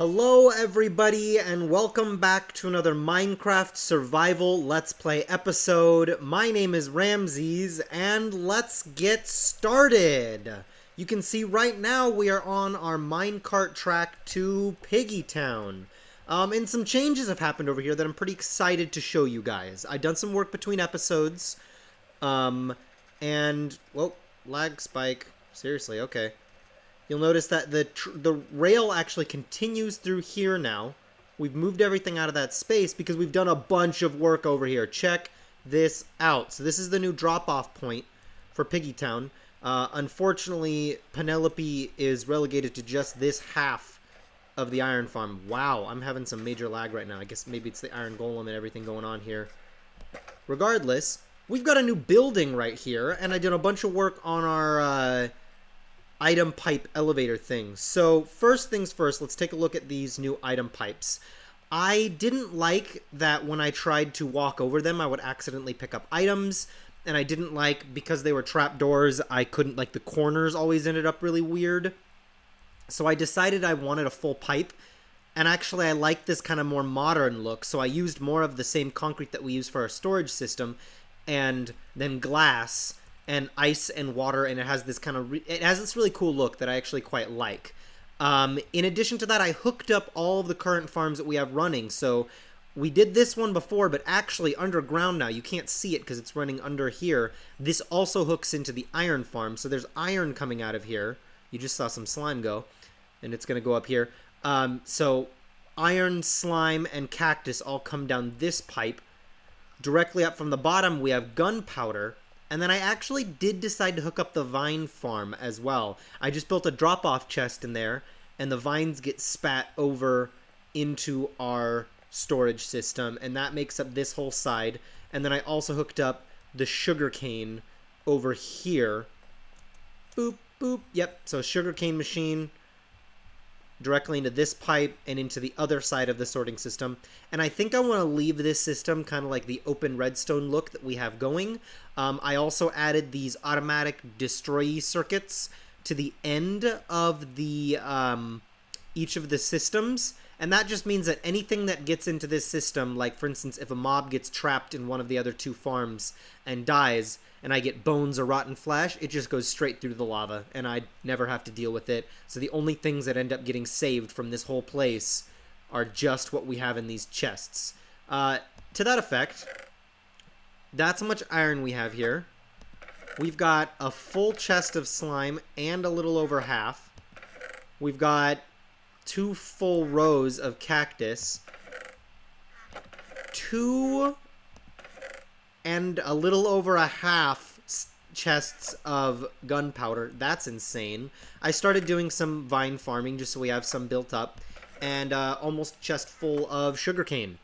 Hello everybody and welcome back to another Minecraft Survival Let's Play episode. My name is Ramses and let's get started. You can see right now we are on our minecart track to Piggy Town. And some changes have happened over here that I'm pretty excited to show you guys. I've done some work between episodes. Whoa, lag spike. Seriously, okay. You'll notice that the rail actually continues through here now. We've moved everything out of that space because we've done a bunch of work over here. Check this out. So this is the new drop-off point for Piggy Town. Unfortunately, Penelope is relegated to just this half of the iron farm. Wow, I'm having some major lag right now. I guess maybe it's the iron golem and everything going on here. Regardless, we've got a new building right here, and I did a bunch of work on our item pipe elevator thing. So first things first, let's take a look at these new item pipes. I didn't like that when I tried to walk over them, I would accidentally pick up items, and I didn't like, because they were trapdoors, I couldn't, like, the corners always ended up really weird. So I decided I wanted a full pipe, and actually I like this kind of more modern look, so I used more of the same concrete that we use for our storage system, and then glass, and ice and water, and it has this kind of it has this really cool look that I actually quite like. In addition to that, I hooked up all of the current farms that we have running. So we did this one before, but actually underground now. You can't see it because it's running under here. This also hooks into the iron farm, so there's iron coming out of here. You just saw some slime go, and it's going to go up here. So iron, slime, and cactus all come down this pipe. Directly up from the bottom, we have gunpowder. And then I actually did decide to hook up the vine farm as well. I just built a drop-off chest in there, and the vines get spat over into our storage system, and that makes up this whole side. And then I also hooked up the sugarcane over here. Boop, boop, yep, so sugarcane machine directly into this pipe and into the other side of the sorting system. And I think I want to leave this system kind of like the open redstone look that we have going. I also added these automatic destroy circuits to the end of the each of the systems. And that just means that anything that gets into this system, like for instance, if a mob gets trapped in one of the other two farms and dies, and I get bones or rotten flesh, it just goes straight through the lava, and I never have to deal with it. So the only things that end up getting saved from this whole place are just what we have in these chests. To that effect, that's how much iron we have here. We've got a full chest of slime and a little over half. We've got 2 full rows of cactus. 2 and a little over a half chests of gunpowder. That's insane. I started doing some vine farming just so we have some built up, and almost chest full of sugarcane.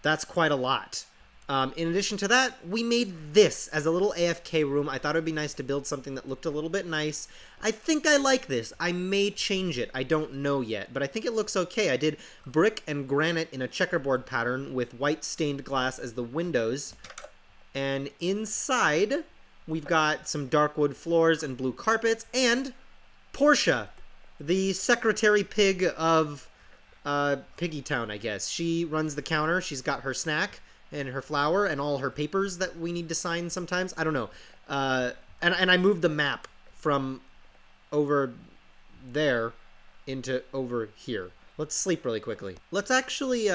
That's quite a lot. In addition to that, we made this as a little AFK room. I thought it would be nice to build something that looked a little bit nice. I think I like this. I may change it. I don't know yet, but I think it looks okay. I did brick and granite in a checkerboard pattern with white stained glass as the windows. And inside, we've got some dark wood floors and blue carpets, and Portia, the secretary pig of Piggy Town, I guess. She runs the counter. She's got her snack and her flour and all her papers that we need to sign sometimes. I don't know. And I moved the map from over there into over here. Let's sleep really quickly. Let's actually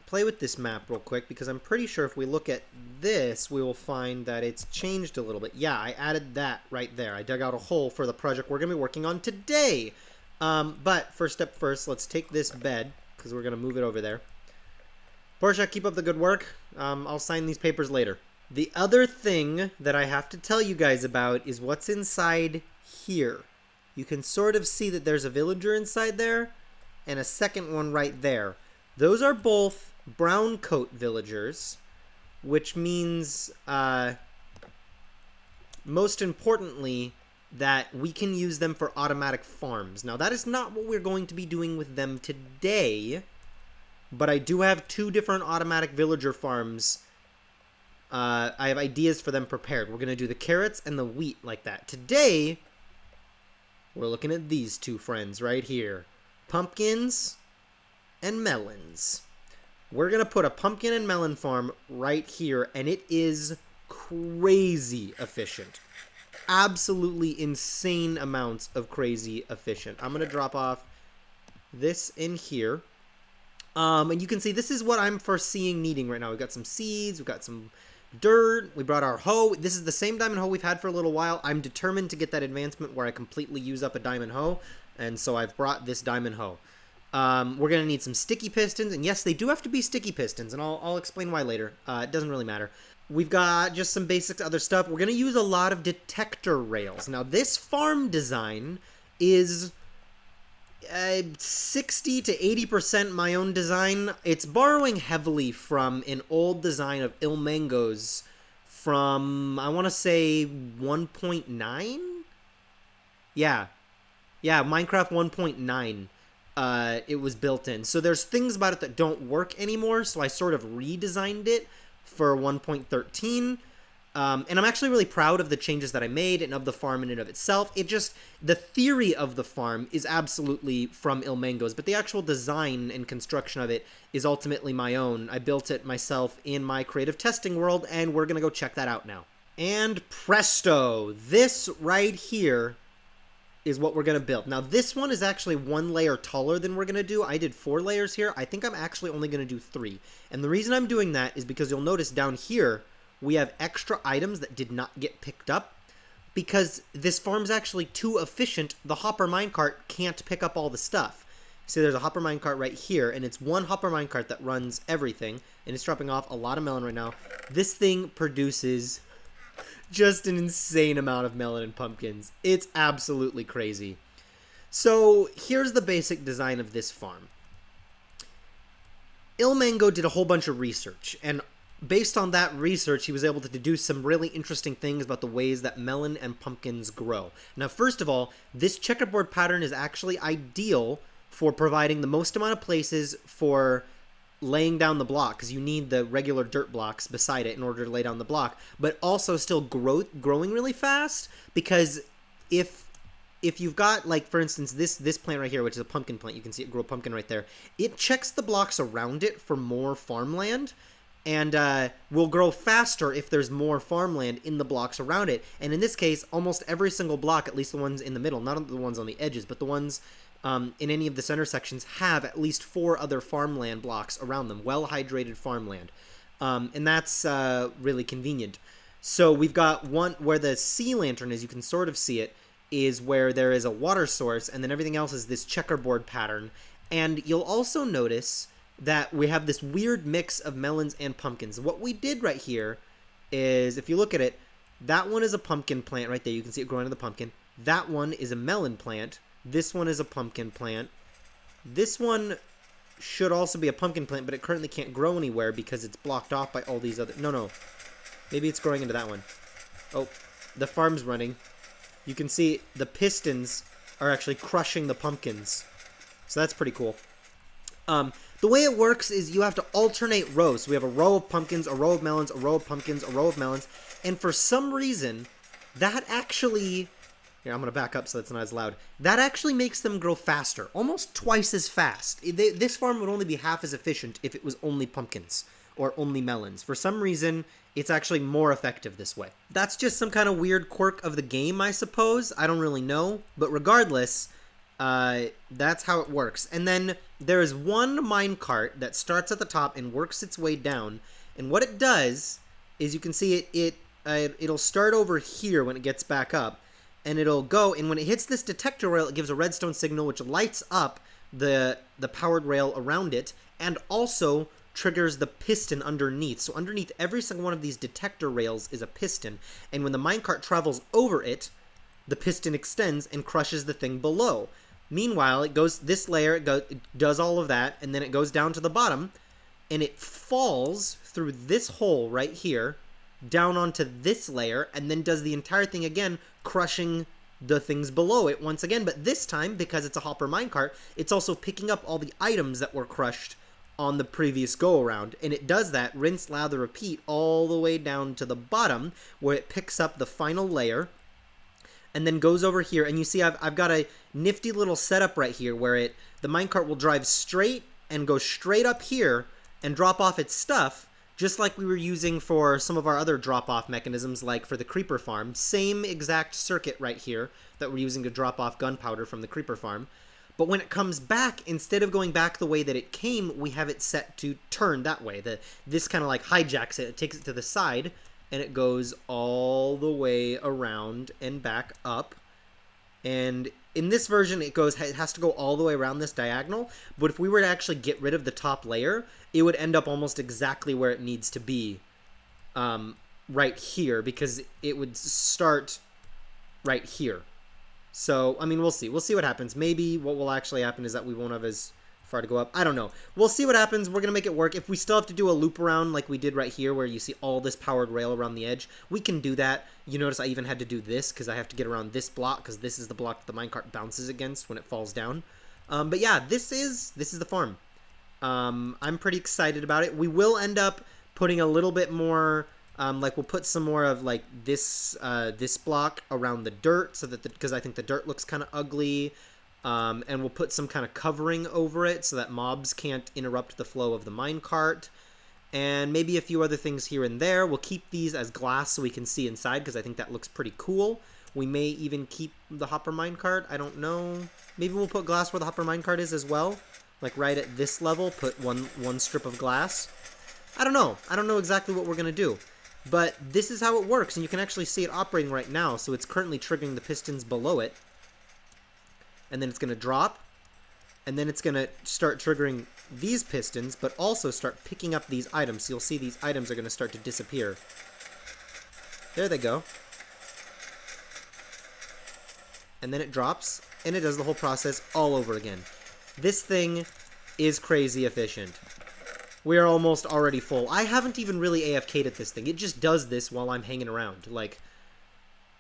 play with this map real quick, because I'm pretty sure if we look at this, we will find that it's changed a little bit. Yeah, I added that right there. I dug out a hole for the project we're going to be working on today. But first step first, let's take this bed, because we're going to move it over there. Portia, keep up the good work. I'll sign these papers later. The other thing that I have to tell you guys about is what's inside here. You can sort of see that there's a villager inside there, and a second one right there. Those are both brown coat villagers, which means, most importantly, that we can use them for automatic farms. Now, that is not what we're going to be doing with them today, but I do have 2 different automatic villager farms. I have ideas for them prepared. We're going to do the carrots and the wheat like that. Today, we're looking at these 2 friends right here. Pumpkins and melons. We're going to put a pumpkin and melon farm right here, and it is crazy efficient. Absolutely insane amounts of crazy efficient. I'm going to drop off this in here. And you can see this is what I'm foreseeing needing right now. We've got some seeds, we've got some dirt, we brought our hoe. This is the same diamond hoe we've had for a little while. I'm determined to get that advancement where I completely use up a diamond hoe, and so I've brought this diamond hoe. We're going to need some sticky pistons, and yes, they do have to be sticky pistons, and I'll explain why later. It doesn't really matter. We've got just some basic other stuff. We're going to use a lot of detector rails. Now, this farm design is 60 to 80% my own design. It's borrowing heavily from an old design of Ilmango's from, I want to say, 1.9? Yeah, Minecraft 1.9. It was built in. So there's things about it that don't work anymore, so I sort of redesigned it for 1.13. And I'm actually really proud of the changes that I made and of the farm in and of itself. The theory of the farm is absolutely from Ilmango's, but the actual design and construction of it is ultimately my own. I built it myself in my creative testing world, and we're going to go check that out now. And presto, this right here is what we're going to build. Now, this one is actually one layer taller than we're going to do. I did 4 layers here. I think I'm actually only going to do 3. And the reason I'm doing that is because you'll notice down here, we have extra items that did not get picked up because this farm's actually too efficient. The hopper minecart can't pick up all the stuff. See, there's a hopper minecart right here, and it's one hopper minecart that runs everything, and it's dropping off a lot of melon right now. This thing produces just an insane amount of melon and pumpkins. It's absolutely crazy. So here's the basic design of this farm. Ilmango did a whole bunch of research, and based on that research, he was able to deduce some really interesting things about the ways that melon and pumpkins grow. Now, first of all, this checkerboard pattern is actually ideal for providing the most amount of places for laying down the block, because you need the regular dirt blocks beside it in order to lay down the block, but also still growing really fast, because if you've got, like, for instance, this plant right here, which is a pumpkin plant, you can see it grow a pumpkin right there, it checks the blocks around it for more farmland, and will grow faster if there's more farmland in the blocks around it. And in this case, almost every single block, at least the ones in the middle, not the ones on the edges, but the ones in any of the center sections, have at least 4 other farmland blocks around them, well-hydrated farmland. And that's really convenient. So we've got one where the sea lantern is, you can sort of see it, is where there is a water source, and then everything else is this checkerboard pattern. And you'll also notice that we have this weird mix of melons and pumpkins. What we did right here is, if you look at it, that one is a pumpkin plant right there. You can see it growing in the pumpkin. That one is a melon plant. This one is a pumpkin plant. This one should also be a pumpkin plant, but it currently can't grow anywhere because it's blocked off by all these other... No. Maybe it's growing into that one. Oh, the farm's running. You can see the pistons are actually crushing the pumpkins. So that's pretty cool. The way it works is you have to alternate rows. So we have a row of pumpkins, a row of melons, a row of pumpkins, a row of melons. And for some reason, that actually... Here, I'm going to back up so that's not as loud. That actually makes them grow faster. Almost twice as fast. This farm would only be half as efficient if it was only pumpkins or only melons. For some reason, it's actually more effective this way. That's just some kind of weird quirk of the game, I suppose. I don't really know. But regardless... that's how it works. And then there is one minecart that starts at the top and works its way down. And what it does is, you can see it'll start over here when it gets back up, and it'll go. And when it hits this detector rail, it gives a redstone signal which lights up the powered rail around it, and also triggers the piston underneath. So underneath every single one of these detector rails is a piston, and when the minecart travels over it, the piston extends and crushes the thing below. Meanwhile, it goes this layer, it does all of that, and then it goes down to the bottom, and it falls through this hole right here, down onto this layer, and then does the entire thing again, crushing the things below it once again. But this time, because it's a hopper minecart, it's also picking up all the items that were crushed on the previous go-around, and it does that, rinse, lather, repeat, all the way down to the bottom, where it picks up the final layer, and then goes over here, and you see I've got a nifty little setup right here where the minecart will drive straight and go straight up here and drop off its stuff, just like we were using for some of our other drop-off mechanisms, like for the creeper farm. Same exact circuit right here that we're using to drop off gunpowder from the creeper farm. But when it comes back, instead of going back the way that it came, we have it set to turn that way. This kind of like hijacks it. It takes it to the side, and it goes all the way around and back up. And in this version, it has to go all the way around this diagonal. But if we were to actually get rid of the top layer, it would end up almost exactly where it needs to be, right here, because it would start right here. So, I mean, we'll see. We'll see what happens. Maybe what will actually happen is that we won't have as far to go up. I don't know. We'll see what happens. We're going to make it work. If we still have to do a loop around like we did right here where you see all this powered rail around the edge, we can do that. You notice I even had to do this because I have to get around this block because this is the block that the minecart bounces against when it falls down. But yeah, this is the farm. I'm pretty excited about it. We will end up putting a little bit more... like we'll put some more of like this block around the dirt so that because I think the dirt looks kind of ugly, and we'll put some kind of covering over it so that mobs can't interrupt the flow of the minecart, and maybe a few other things here and there. We'll keep these as glass so we can see inside because I think that looks pretty cool. We may even keep the hopper minecart. I don't know. Maybe we'll put glass where the hopper minecart is as well, like right at this level. Put one strip of glass. I don't know. I don't know exactly what we're gonna do. But this is how it works, and you can actually see it operating right now. So it's currently triggering the pistons below it. And then it's going to drop. And then it's going to start triggering these pistons, but also start picking up these items. So you'll see these items are going to start to disappear. There they go. And then it drops, and it does the whole process all over again. This thing is crazy efficient. We are almost already full. I haven't even really AFK'd at this thing. It just does this while I'm hanging around. Like,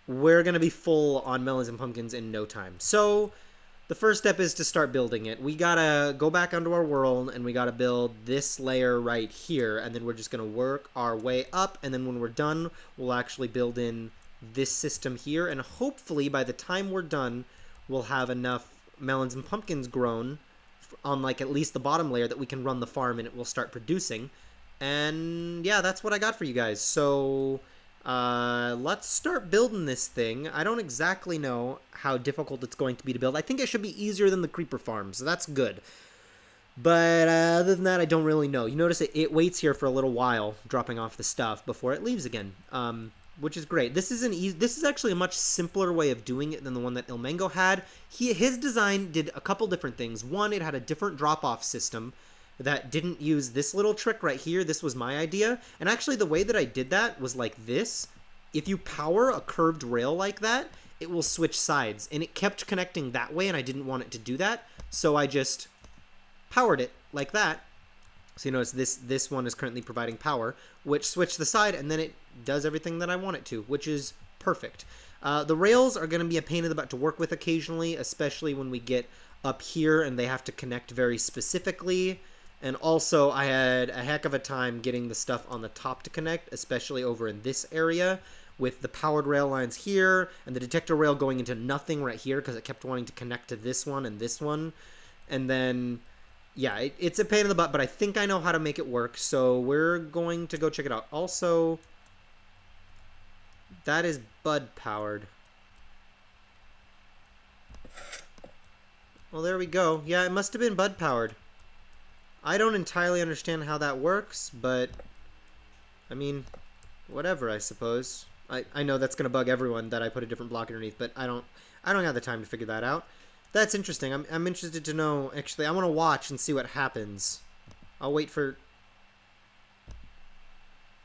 we're going to be full on melons and pumpkins in no time. So, the first step is to start building it. We got to go back onto our world, and we got to build this layer right here. And then we're just going to work our way up. And then when we're done, we'll actually build in this system here. And hopefully, by the time we're done, we'll have enough melons and pumpkins grown on like at least the bottom layer that we can run the farm and it will start producing. And yeah, that's what I got for you guys. So let's start building this thing. I don't exactly know how difficult it's going to be to build. I think it should be easier than the creeper farm, so that's good. But other than that, I don't really know. You notice it waits here for a little while, dropping off the stuff before it leaves again, which is great. This is actually a much simpler way of doing it than the one that Ilmango had. His design did a couple different things. One, it had a different drop-off system that didn't use this little trick right here. This was my idea. And actually, the way that I did that was like this. If you power a curved rail like that, it will switch sides. And it kept connecting that way, and I didn't want it to do that. So I just powered it like that. So you notice this one is currently providing power, which switched the side, and then it does everything that I want it to, which is perfect. The rails are going to be a pain in the butt to work with occasionally, especially when we get up here and they have to connect very specifically. And also, I had a heck of a time getting the stuff on the top to connect, especially over in this area, with the powered rail lines here, and the detector rail going into nothing right here, because it kept wanting to connect to this one and this one. And then... yeah, it's a pain in the butt, but I think I know how to make it work, so we're going to go check it out. Also, that is bud powered. Well, there we go. Yeah, it must have been bud powered. I don't entirely understand how that works, but I mean, whatever, I suppose. I know that's gonna bug everyone that I put a different block underneath, but I don't have the time to figure that out. That's interesting. I'm interested to know. Actually, I want to watch and see what happens. I'll wait for...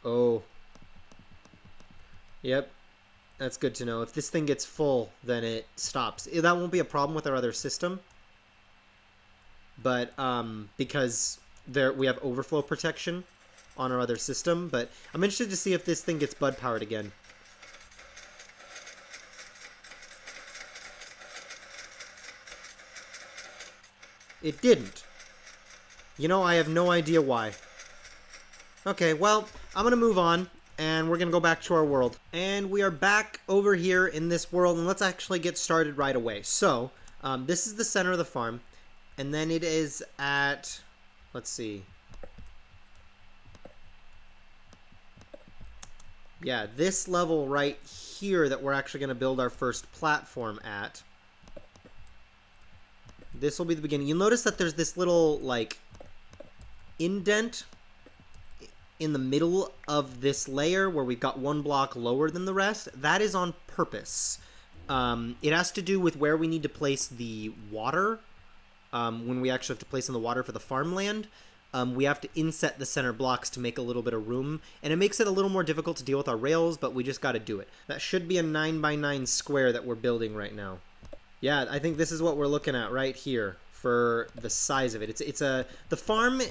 oh. Yep. That's good to know. If this thing gets full, then it stops. That won't be a problem with our other system. But, because we have overflow protection on our other system. But I'm interested to see if this thing gets bud powered again. It didn't. You know, I have no idea why. Okay, well, I'm going to move on, and we're going to go back to our world. And we are back over here in this world, and let's actually get started right away. So, this is the center of the farm, and then it is at... let's see. Yeah, this level right here that we're actually going to build our first platform at. This will be the beginning. You'll notice that there's this little, like, indent in the middle of this layer where we've got one block lower than the rest. That is on purpose. It has to do with where we need to place the water. When we actually have to place in the water for the farmland, we have to inset the center blocks to make a little bit of room, and it makes it a little more difficult to deal with our rails, but we just got to do it. That should be a 9x9 square that we're building right now. Yeah, I think this is what we're looking at right here for the size of it. The farm,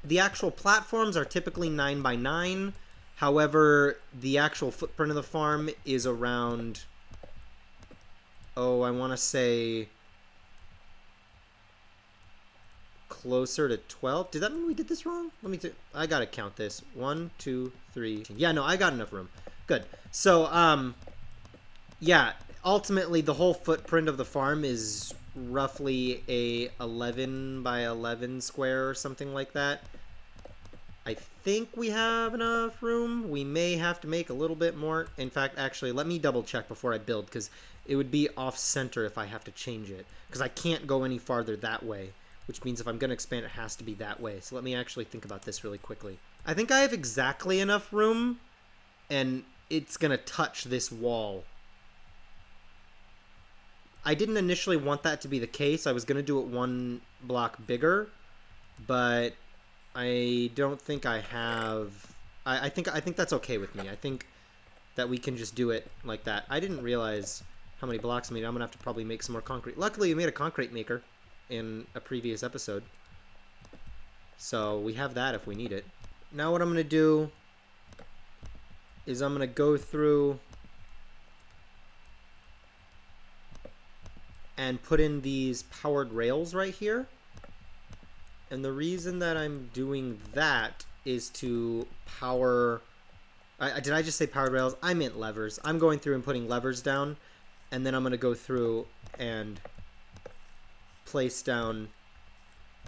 the actual platforms are typically 9x9. However, the actual footprint of the farm is around, oh, I want to say closer to 12. Did that mean we did this wrong? I gotta count this. 1, 2, 3. Yeah, no, I got enough room. Good. So, yeah, ultimately the whole footprint of the farm is roughly a 11 by 11 square or something like that. I think we have enough room. We may have to make a little bit more. In fact, actually, let me double check before I build, because it would be off center if I have to change it, because I can't go any farther that way, which means if I'm going to expand, it has to be that way. So let me actually think about this really quickly. I think I have exactly enough room, and it's going to touch this wall. I didn't initially want that to be the case. I was going to do it one block bigger, but I don't think I have... I think that's okay with me. I think that we can just do it like that. I didn't realize how many blocks I made. I'm going to have to probably make some more concrete. Luckily, we made a concrete maker in a previous episode, so we have that if we need it. Now what I'm going to do is I'm going to go through and put in these powered rails right here. And the reason that I'm doing that is to power... did I just say powered rails? I meant levers. I'm going through and putting levers down, and then I'm going to go through and place down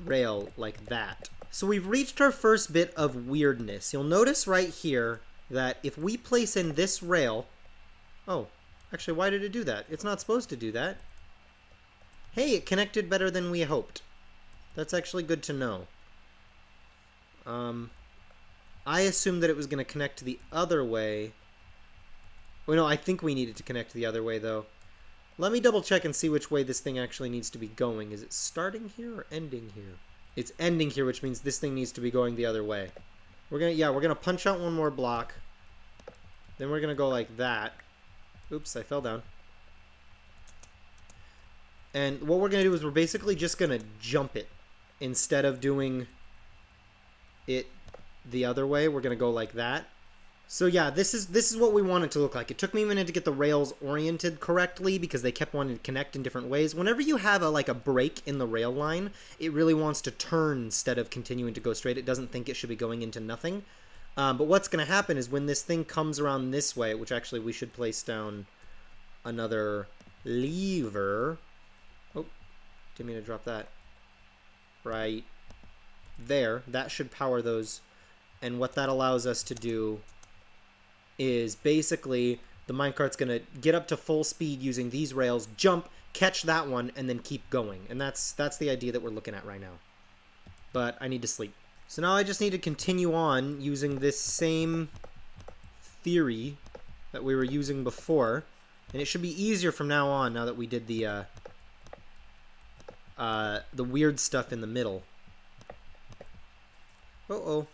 rail like that. So we've reached our first bit of weirdness. You'll notice right here that if we place in this rail... Oh, actually, why did it do that? It's not supposed to do that. Hey, it connected better than we hoped. That's actually good to know. I assumed that it was going to connect the other way. Oh, no, I think we needed to connect the other way, though. Let me double check and see which way this thing actually needs to be going. Is it starting here or ending here? It's ending here, which means this thing needs to be going the other way. We're gonna punch out one more block. Then we're gonna go like that. Oops, I fell down. And what we're gonna do is we're basically just gonna jump it. Instead of doing it the other way, we're gonna go like that. So yeah, this is what we want it to look like. It took me a minute to get the rails oriented correctly because they kept wanting to connect in different ways. Whenever you have a break in the rail line, it really wants to turn instead of continuing to go straight. It doesn't think it should be going into nothing. But what's going to happen is when this thing comes around this way, which actually we should place down another lever. Oh, didn't mean to drop that. Right there. That should power those. And what that allows us to do is basically the minecart's going to get up to full speed using these rails, jump, catch that one, and then keep going. And that's the idea that we're looking at right now. But I need to sleep. So now I just need to continue on using this same theory that we were using before. And it should be easier from now on, now that we did the weird stuff in the middle. Uh-oh.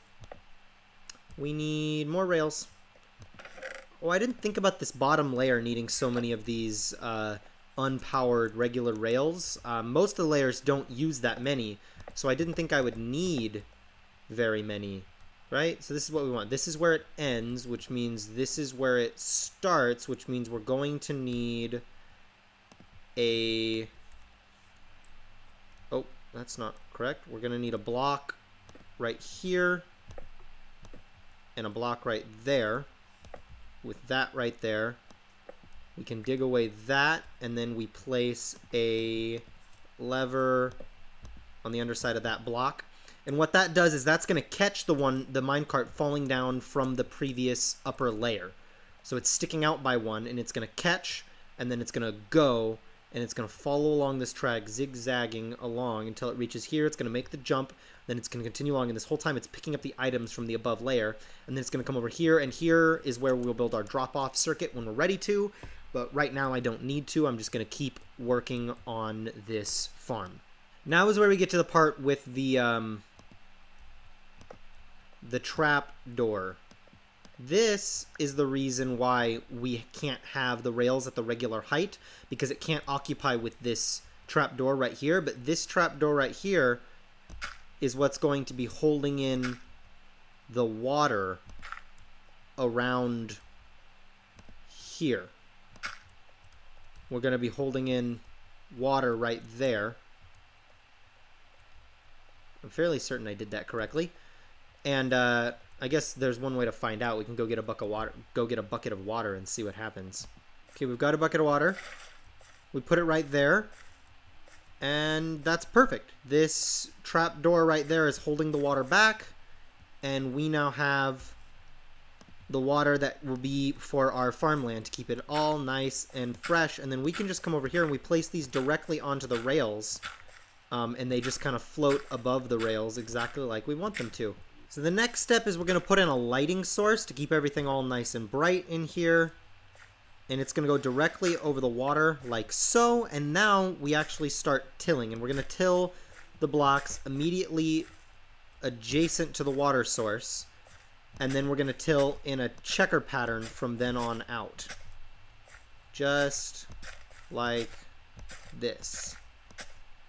We need more rails. Oh, I didn't think about this bottom layer needing so many of these unpowered regular rails. Most of the layers don't use that many, so I didn't think I would need very many, right? So this is what we want. This is where it ends, which means this is where it starts, which means we're going to need a... Oh, that's not correct. We're going to need a block right here and a block right there. With that right there, we can dig away that, and then we place a lever on the underside of that block. And what that does is that's going to catch the minecart falling down from the previous upper layer. So it's sticking out by one, and it's going to catch, and then it's going to go, and it's going to follow along this track, zigzagging along until it reaches here. It's going to make the jump, then it's going to continue along, and this whole time it's picking up the items from the above layer, and then it's going to come over here, and here is where we'll build our drop-off circuit when we're ready to, but right now I don't need to. I'm just going to keep working on this farm. Now is where we get to the part with the trap door. This is the reason why we can't have the rails at the regular height, because it can't occupy with this trap door right here, but this trap door right here is what's going to be holding in the water around here. We're going to be holding in water right there. I'm fairly certain I did that correctly. And I guess there's one way to find out. We can go get a bucket of water and see what happens. Okay, we've got a bucket of water. We put it right there. And that's perfect. This trap door right there is holding the water back. And we now have the water that will be for our farmland to keep it all nice and fresh. And then we can just come over here and we place these directly onto the rails. And they just kind of float above the rails exactly like we want them to. So the next step is we're going to put in a lighting source to keep everything all nice and bright in here. And it's going to go directly over the water like so. And now we actually start tilling. And we're going to till the blocks immediately adjacent to the water source. And then we're going to till in a checker pattern from then on out. Just like this.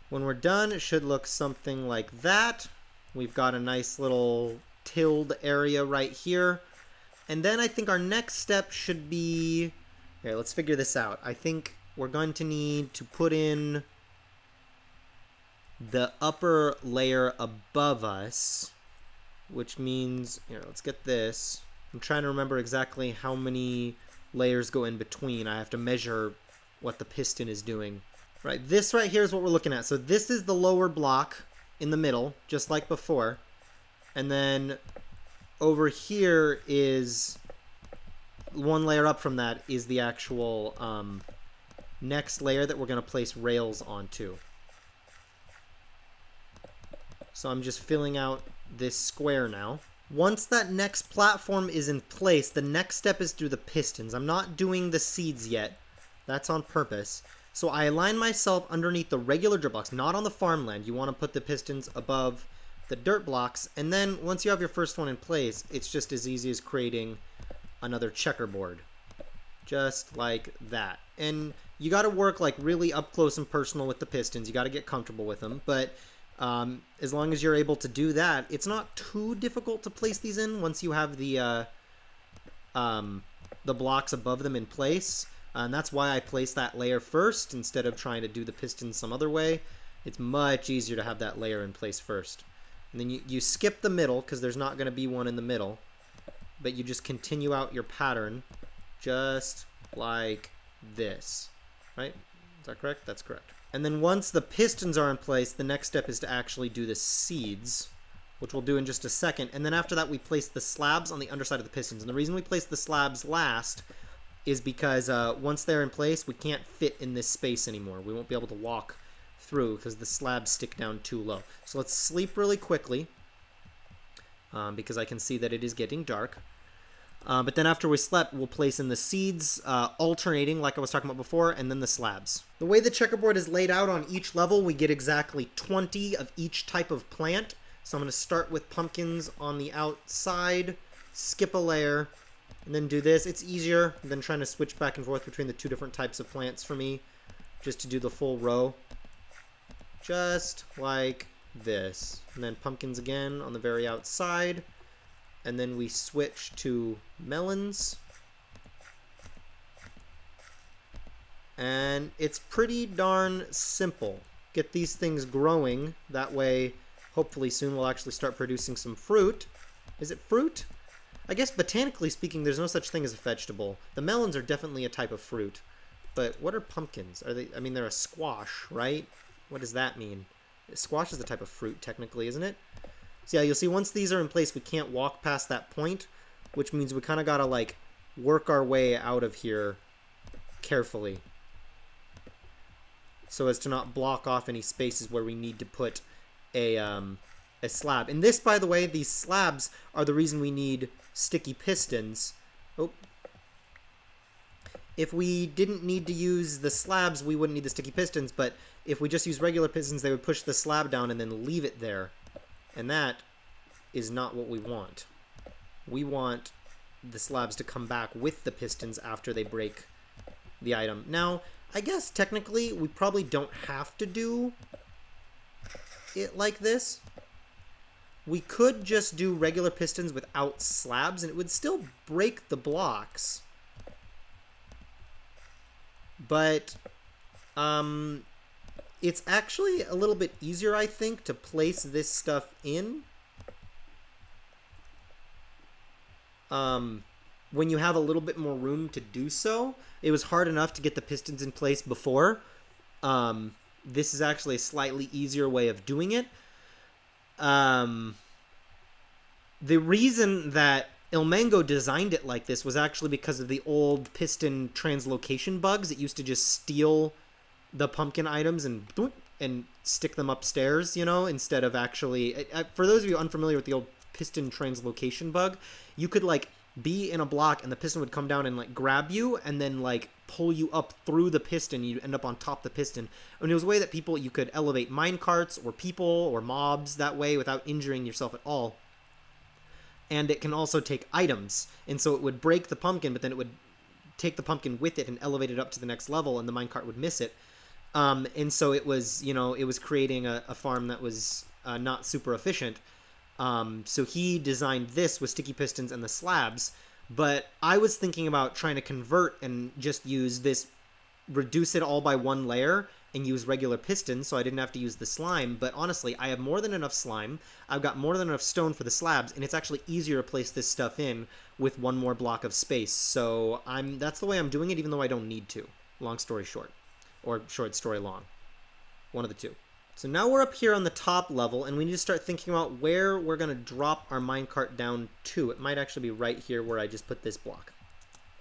When we're done, it should look something like that. We've got a nice little tilled area right here. And then I think our next step should be... Here, let's figure this out. I think we're going to need to put in the upper layer above us, which means... Here, let's get this. I'm trying to remember exactly how many layers go in between. I have to measure what the piston is doing. Right, this right here is what we're looking at. So this is the lower block in the middle, just like before. And then over here is one layer up from that is the actual next layer that we're going to place rails onto. So I'm just filling out this square now. Once that next platform is in place, the next step is to do the pistons. I'm not doing the seeds yet. That's on purpose. So I align myself underneath the regular dirt blocks, not on the farmland. You want to put the pistons above the dirt blocks. And then once you have your first one in place, it's just as easy as creating another checkerboard. Just like that. And you got to work like really up close and personal with the pistons. You got to get comfortable with them. But as long as you're able to do that, it's not too difficult to place these in once you have the blocks above them in place. And that's why I place that layer first instead of trying to do the pistons some other way. It's much easier to have that layer in place first. And then you skip the middle because there's not going to be one in the middle. But you just continue out your pattern just like this. Right? Is that correct? That's correct. And then once the pistons are in place, the next step is to actually do the seeds, which we'll do in just a second. And then after that, we place the slabs on the underside of the pistons. And the reason we place the slabs last is because once they're in place, we can't fit in this space anymore. We won't be able to walk through because the slabs stick down too low. So let's sleep really quickly because I can see that it is getting dark. But then after we slept, we'll place in the seeds, alternating like I was talking about before, and then the slabs. The way the checkerboard is laid out on each level, we get exactly 20 of each type of plant. So I'm going to start with pumpkins on the outside, skip a layer, and then do this. It's easier than trying to switch back and forth between the two different types of plants for me, just to do the full row. Just like this. And then pumpkins again on the very outside. And then we switch to melons. And it's pretty darn simple. Get these things growing. That way, hopefully soon we'll actually start producing some fruit. Is it fruit? I guess botanically speaking, there's no such thing as a vegetable. The melons are definitely a type of fruit. But what are pumpkins? Are they? I mean, they're a squash, right? What does that mean? Squash is a type of fruit, technically, isn't it? So yeah, you'll see once these are in place, we can't walk past that point, which means we kind of got to like work our way out of here carefully so as to not block off any spaces where we need to put a slab. And this, by the way, these slabs are the reason we need sticky pistons. Oh. If we didn't need to use the slabs, we wouldn't need the sticky pistons, but if we just use regular pistons, they would push the slab down and then leave it there. And that is not what we want. We want the slabs to come back with the pistons after they break the item. Now, I guess technically we probably don't have to do it like this. We could just do regular pistons without slabs and it would still break the blocks. But it's actually a little bit easier, I think, to place this stuff in when you have a little bit more room to do so. It was hard enough to get the pistons in place before. This is actually a slightly easier way of doing it. The reason that Ilmango designed it like this was actually because of the old piston translocation bugs. It used to just steal the pumpkin items and stick them upstairs, you know, instead of actually... For those of you unfamiliar with the old piston translocation bug, you could, like, be in a block and the piston would come down and, like, grab you and then, like, pull you up through the piston. You'd end up on top of the piston. And it was a way that you could elevate minecarts or people or mobs that way without injuring yourself at all. And it can also take items. And so it would break the pumpkin, but then it would take the pumpkin with it and elevate it up to the next level, and the minecart would miss it. And so it was, you know, it was creating a farm that was not super efficient. So he designed this with sticky pistons and the slabs. But I was thinking about trying to convert and just use this, reduce it all by one layer and use regular pistons so I didn't have to use the slime. But honestly, I have more than enough slime. I've got more than enough stone for the slabs, and it's actually easier to place this stuff in with one more block of space. So that's the way I'm doing it, even though I don't need to. Long story short. Or short story long. One of the two. So now we're up here on the top level, and we need to start thinking about where we're going to drop our minecart down to. It might actually be right here where I just put this block.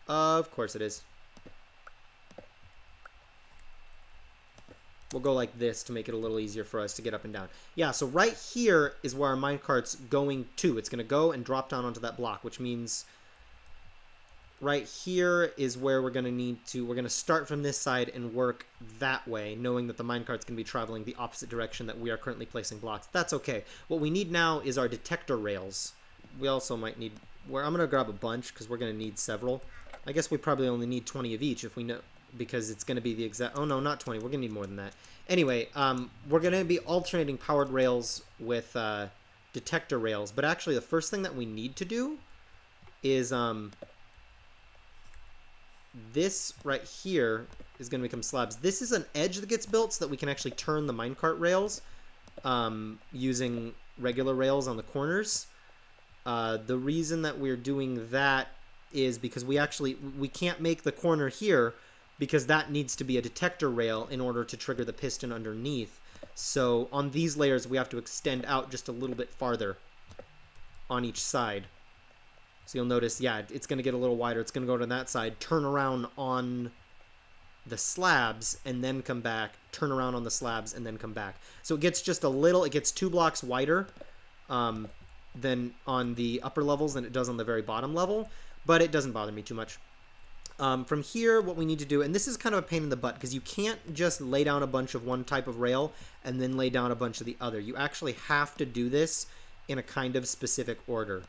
Of course it is. We'll go like this to make it a little easier for us to get up and down. Yeah, so right here is where our minecart's going to. It's going to go and drop down onto that block, which means right here is where we're going to start from this side and work that way, knowing that the minecart's going to be traveling the opposite direction that we are currently placing blocks. That's okay. What we need now is our detector rails. We also might need... I'm going to grab a bunch because we're going to need several. I guess we probably only need 20 of each if we know... because it's going to be the exact... Oh, no, not 20. We're going to need more than that. Anyway, we're going to be alternating powered rails with detector rails. But actually, the first thing that we need to do is... this right here is going to become slabs. This is an edge that gets built so that we can actually turn the minecart rails using regular rails on the corners. The reason that we're doing that is because we can't make the corner here because that needs to be a detector rail in order to trigger the piston underneath. So on these layers, we have to extend out just a little bit farther on each side. So you'll notice, yeah, it's going to get a little wider. It's going to go to that side, turn around on the slabs, and then come back, turn around on the slabs, and then come back. So it gets just a little, it gets 2 blocks wider than on the upper levels than it does on the very bottom level, but it doesn't bother me too much. From here, what we need to do, and this is kind of a pain in the butt, because you can't just lay down a bunch of one type of rail and then lay down a bunch of the other. You actually have to do this in a kind of specific order.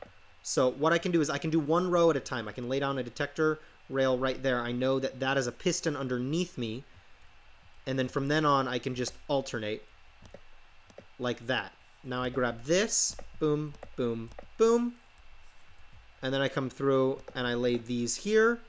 So what I can do is I can do one row at a time. I can lay down a detector rail right there. I know that that is a piston underneath me. And then from then on, I can just alternate like that. Now I grab this, boom, boom, boom. And then I come through and I lay these here.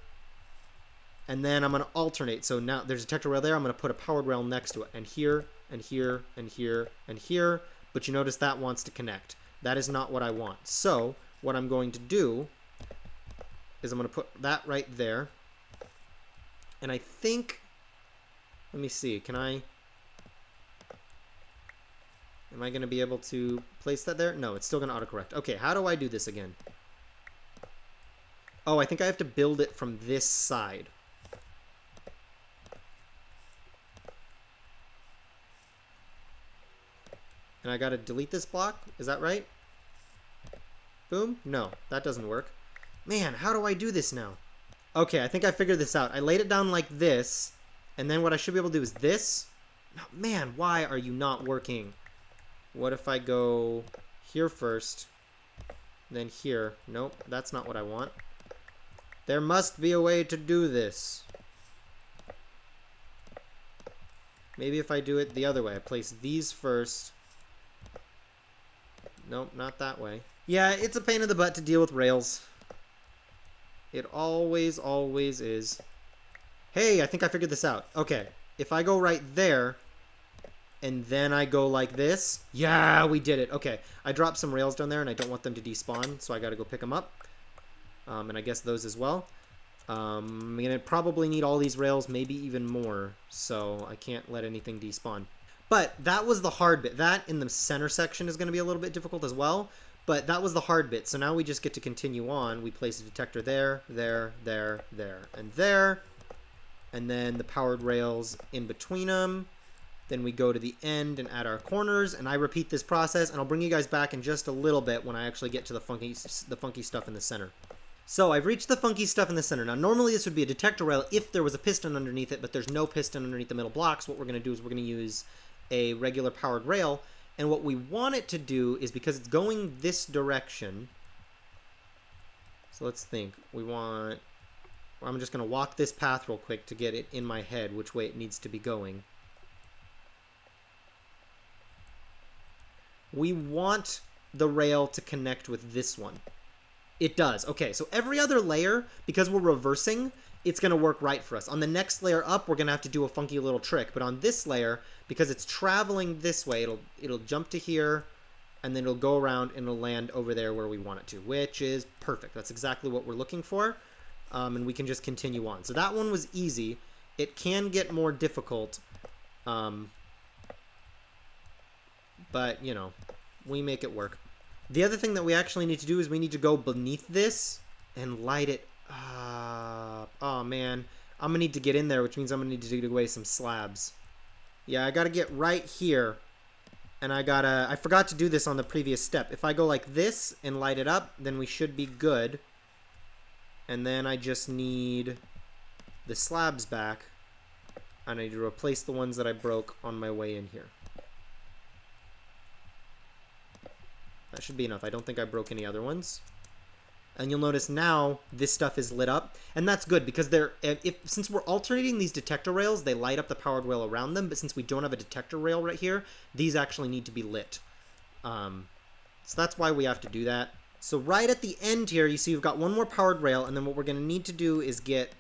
And then I'm going to alternate. So now there's a detector rail there. I'm going to put a powered rail next to it. And here, and here, and here, and here. But you notice that wants to connect. That is not what I want. So what I'm going to do is I'm going to put that right there. And I think, let me see, am Am I going to be able to place that there? No, it's still going to autocorrect. Okay, how do I do this again? Oh, I think I have to build it from this side. And I got to delete this block? Is that right? Boom? No, that doesn't work. Man, how do I do this now? Okay, I think I figured this out. I laid it down like this, and then what I should be able to do is this. No, man, why are you not working? What if I go here first, then here? Nope, that's not what I want. There must be a way to do this. Maybe if I do it the other way. I place these first. Nope, not that way. Yeah, it's a pain in the butt to deal with rails. It always, always is. Hey, I think I figured this out. Okay, if I go right there, and then I go like this. Yeah, we did it. Okay, I dropped some rails down there, and I don't want them to despawn, so I gotta go pick them up. And I guess those as well. I'm gonna probably need all these rails, maybe even more, so I can't let anything despawn. But that was the hard bit. That in the center section is going to be a little bit difficult as well, but that was the hard bit. So now we just get to continue on. We place a detector there, there, there, there, and there, and then the powered rails in between them. Then we go to the end and add our corners, and I repeat this process, and I'll bring you guys back in just a little bit when I actually get to the funky stuff in the center. So I've reached the funky stuff in the center. Now normally this would be a detector rail if there was a piston underneath it, but there's no piston underneath the middle blocks. What we're going to do is we're going to use a regular powered rail, and what we want it to do is, because it's going this direction, so let's think, I'm just going to walk this path real quick to get it in my head which way it needs to be going. We want the rail to connect with this one. It does. Okay, so every other layer, because we're reversing, it's going to work right for us. On the next layer up, we're going to have to do a funky little trick. But on this layer, because it's traveling this way, it'll jump to here, and then it'll go around and it'll land over there where we want it to, which is perfect. That's exactly what we're looking for. And we can just continue on. So that one was easy. It can get more difficult. But, you know, we make it work. The other thing that we actually need to do is we need to go beneath this and light it up. Oh, man. I'm going to need to get in there, which means I'm going to need to dig away some slabs. Yeah, I got to get right here. And I forgot to do this on the previous step. If I go like this and light it up, then we should be good. And then I just need the slabs back. And I need to replace the ones that I broke on my way in here. That should be enough. I don't think I broke any other ones. And you'll notice now this stuff is lit up. And that's good because since we're alternating these detector rails, they light up the powered rail around them. But since we don't have a detector rail right here, these actually need to be lit. So that's why we have to do that. So right at the end here, you see we've got one more powered rail. And then what we're going to need to do is get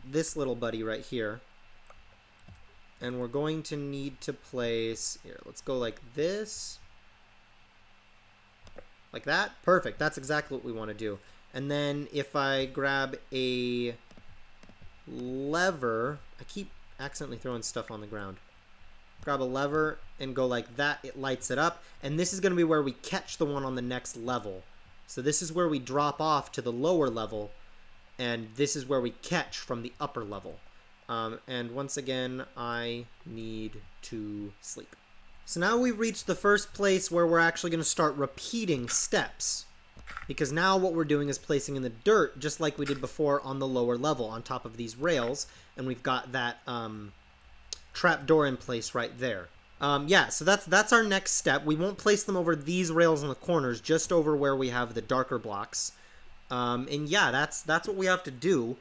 this little buddy right here. And we're going to need to place... Here, let's go like this. Like that? Perfect. That's exactly what we want to do. And then if I grab a lever... I keep accidentally throwing stuff on the ground. Grab a lever and go like that. It lights it up. And this is going to be where we catch the one on the next level. So this is where we drop off to the lower level. And this is where we catch from the upper level. And once again, I need to sleep. So now we've reached the first place where we're actually going to start repeating steps. Because now what we're doing is placing in the dirt, just like we did before on the lower level, on top of these rails. And we've got that trap door in place right there. Yeah, so that's our next step. We won't place them over these rails in the corners, just over where we have the darker blocks. And yeah, that's what we have to do.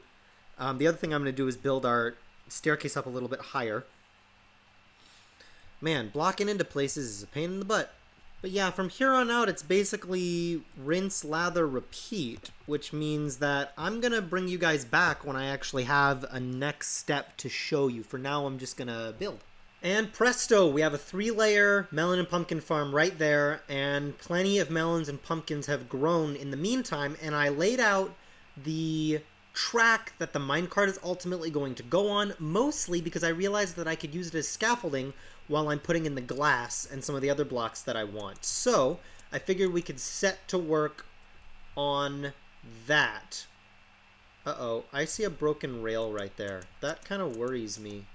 The other thing I'm going to do is build our staircase up a little bit higher. Man, blocking into places is a pain in the butt. But yeah, from here on out, it's basically rinse, lather, repeat, which means that I'm going to bring you guys back when I actually have a next step to show you. For now, I'm just going to build. And presto, we have a 3-layer melon and pumpkin farm right there, and plenty of melons and pumpkins have grown in the meantime, and I laid out the track that the minecart is ultimately going to go on, mostly because I realized that I could use it as scaffolding while I'm putting in the glass and some of the other blocks that I want. So I figured we could set to work on that. Uh-oh, I see a broken rail right there. That kind of worries me.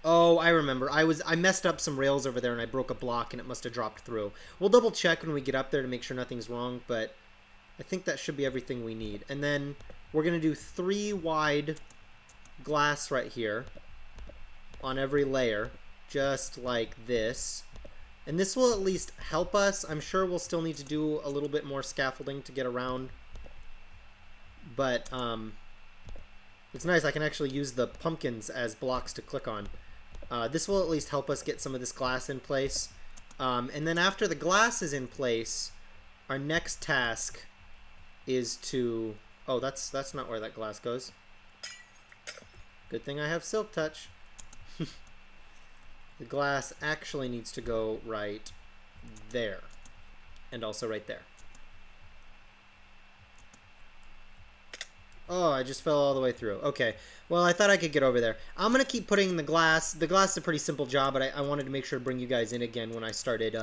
Oh, I remember. I messed up some rails over there and I broke a block and it must have dropped through. We'll double check when we get up there to make sure nothing's wrong, but I think that should be everything we need. And then we're going to do 3 wide glass right here on every layer, just like this. And this will at least help us. I'm sure we'll still need to do a little bit more scaffolding to get around. But it's nice. I can actually use the pumpkins as blocks to click on. This will at least help us get some of this glass in place. And then after the glass is in place, our next task is to... Oh, that's not where that glass goes. Good thing I have Silk Touch. The glass actually needs to go right there. And also right there. Oh, I just fell all the way through. Okay. Well, I thought I could get over there. I'm going to keep putting the glass. The glass is a pretty simple job, but I wanted to make sure to bring you guys in again when I started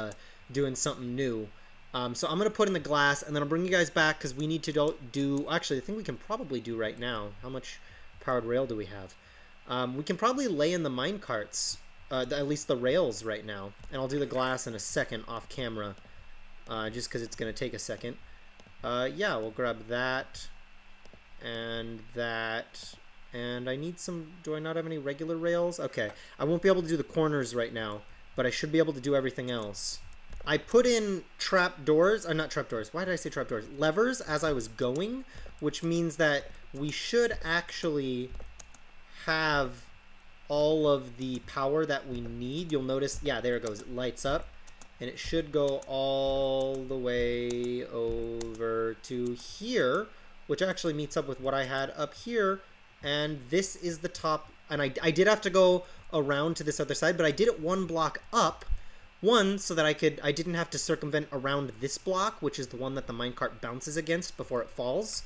doing something new. So I'm going to put in the glass, and then I'll bring you guys back because we need to do... Actually, I think we can probably do right now. How much powered rail do we have? We can probably lay in the mine carts, at least the rails right now. And I'll do the glass in a second off camera, just because it's going to take a second. Yeah, we'll grab that. And that, and I need some... Do I not have any regular rails? Okay, I won't be able to do the corners right now, but I should be able to do everything else. I put in trap doors, or not trap doors, why did I say trap doors? Levers as I was going, which means that we should actually have all of the power that we need. You'll notice, yeah, there it goes, it lights up, and it should go all the way over to here, which actually meets up with what I had up here, and this is the top, and I did have to go around to this other side, but I did it 1 block up, 1, so that I didn't have to circumvent around this block, which is the one that the minecart bounces against before it falls,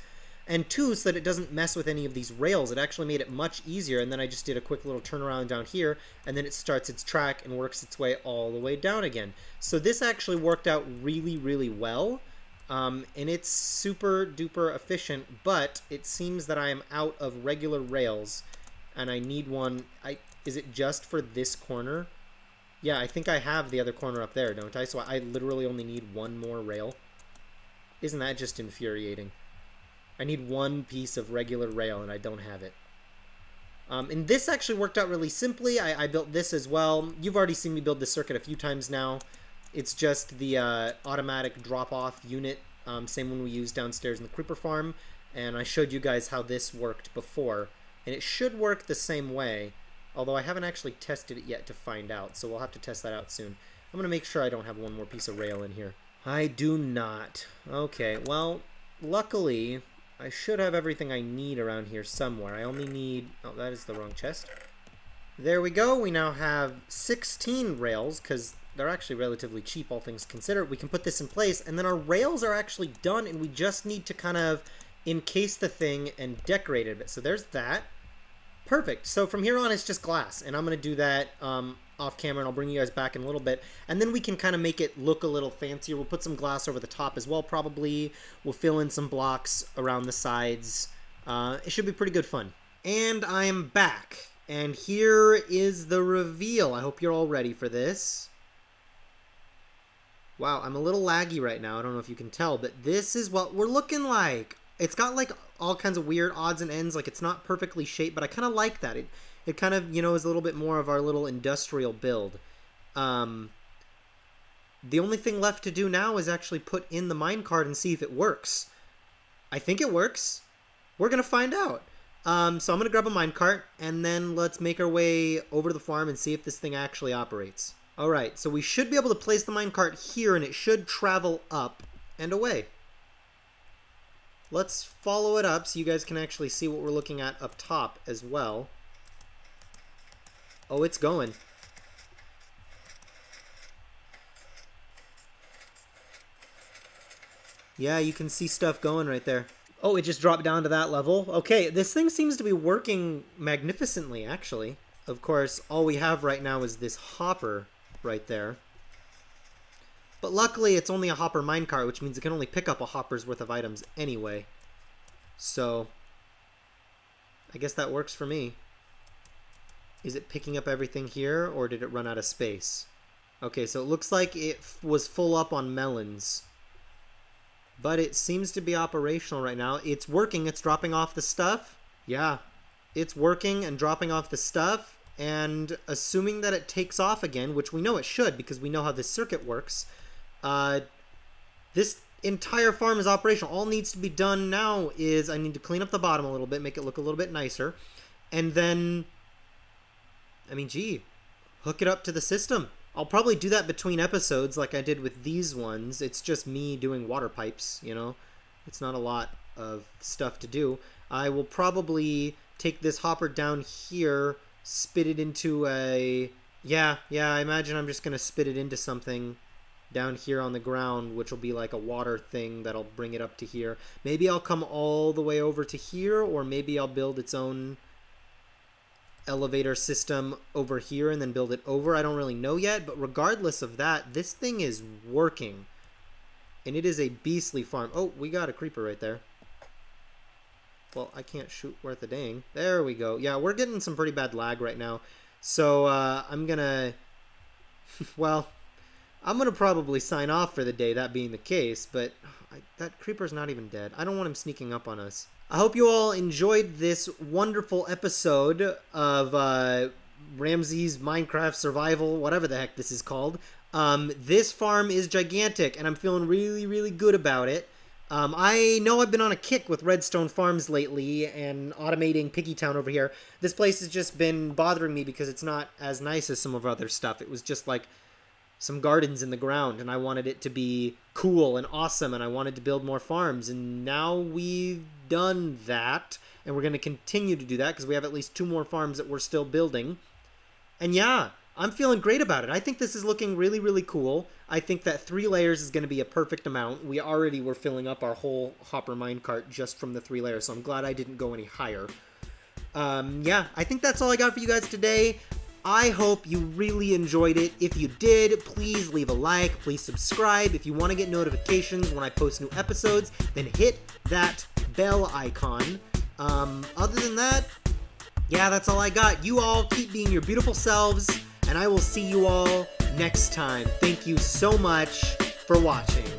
and 2, so that it doesn't mess with any of these rails. It actually made it much easier, and then I just did a quick little turnaround down here, and then it starts its track and works its way all the way down again. So this actually worked out really, really well. And it's super duper efficient, but it seems that I am out of regular rails and I need one. Is it just for this corner? Yeah, I think I have the other corner up there, don't I? So I literally only need 1 more rail. Isn't that just infuriating? I need 1 piece of regular rail and I don't have it. And this actually worked out really simply. I built this as well. You've already seen me build this circuit a few times now. It's just the automatic drop-off unit, same one we used downstairs in the creeper farm, and I showed you guys how this worked before, and it should work the same way, although I haven't actually tested it yet to find out, so we'll have to test that out soon. I'm going to make sure I don't have 1 more piece of rail in here. I do not. Okay, well, luckily, I should have everything I need around here somewhere. I only need... Oh, that is the wrong chest. There we go. We now have 16 rails, because they're actually relatively cheap, all things considered. We can put this in place, and then our rails are actually done, and we just need to kind of encase the thing and decorate it a bit. So there's that. Perfect. So from here on, it's just glass, and I'm going to do that off camera, and I'll bring you guys back in a little bit. And then we can kind of make it look a little fancier. We'll put some glass over the top as well, probably. We'll fill in some blocks around the sides. It should be pretty good fun. And I am back, and here is the reveal. I hope you're all ready for this. Wow, I'm a little laggy right now. I don't know if you can tell, but this is what we're looking like. It's got like all kinds of weird odds and ends. Like it's not perfectly shaped, but I kind of like that. It kind of, you know, is a little bit more of our little industrial build. The only thing left to do now is actually put in the minecart and see if it works. I think it works. We're going to find out. So I'm going to grab a minecart and then let's make our way over to the farm and see if this thing actually operates. Alright, so we should be able to place the minecart here and it should travel up and away. Let's follow it up so you guys can actually see what we're looking at up top as well. Oh, it's going. . Yeah, you can see stuff going right there. Oh, it just dropped down to that level? Okay, this thing seems to be working magnificently, actually. Of course, all we have right now is this hopper right there. But luckily, it's only a hopper minecart, which means it can only pick up a hopper's worth of items anyway. So, I guess that works for me. Is it picking up everything here, or did it run out of space? Okay, so it looks like it was full up on melons. But it seems to be operational right now. It's working. It's dropping off the stuff. Yeah, it's working and dropping off the stuff. And assuming that it takes off again, which we know it should because we know how this circuit works, this entire farm is operational. All needs to be done now is I need to clean up the bottom a little bit, make it look a little bit nicer. And then, I mean, gee, hook it up to the system. I'll probably do that between episodes like I did with these ones. It's just me doing water pipes, you know. It's not a lot of stuff to do. I will probably take this hopper down here, spit it into a... Yeah, I imagine I'm just going to spit it into something down here on the ground, which will be like a water thing that'll bring it up to here. Maybe I'll come all the way over to here, or maybe I'll build its own elevator system over here and then build it over. I don't really know yet, but regardless of that, this thing is working. And it is a beastly farm. Oh, we got a creeper right there. Well, I can't shoot worth a dang. There we go. Yeah, we're getting some pretty bad lag right now. So, I'm gonna... well, I'm gonna probably sign off for the day, that being the case, but that creeper's not even dead. I don't want him sneaking up on us. I hope you all enjoyed this wonderful episode of Ramsey's Minecraft Survival, whatever the heck this is called. This farm is gigantic, and I'm feeling really, really good about it. I know I've been on a kick with redstone farms lately and automating Piggy Town over here. This place has just been bothering me because it's not as nice as some of our other stuff. It was just like some gardens in the ground, and I wanted it to be cool and awesome, and I wanted to build more farms, and now we've done that, and we're going to continue to do that because we have at least 2 more farms that we're still building. And yeah, I'm feeling great about it. I think this is looking really, really cool. I think that 3 layers is going to be a perfect amount. We already were filling up our whole hopper minecart just from the 3 layers, so I'm glad I didn't go any higher. Yeah, I think that's all I got for you guys today. I hope you really enjoyed it. If you did, please leave a like, please subscribe. If you want to get notifications when I post new episodes, then hit that bell icon. Other than that, yeah, that's all I got. You all keep being your beautiful selves, and I will see you all next time. Thank you so much for watching.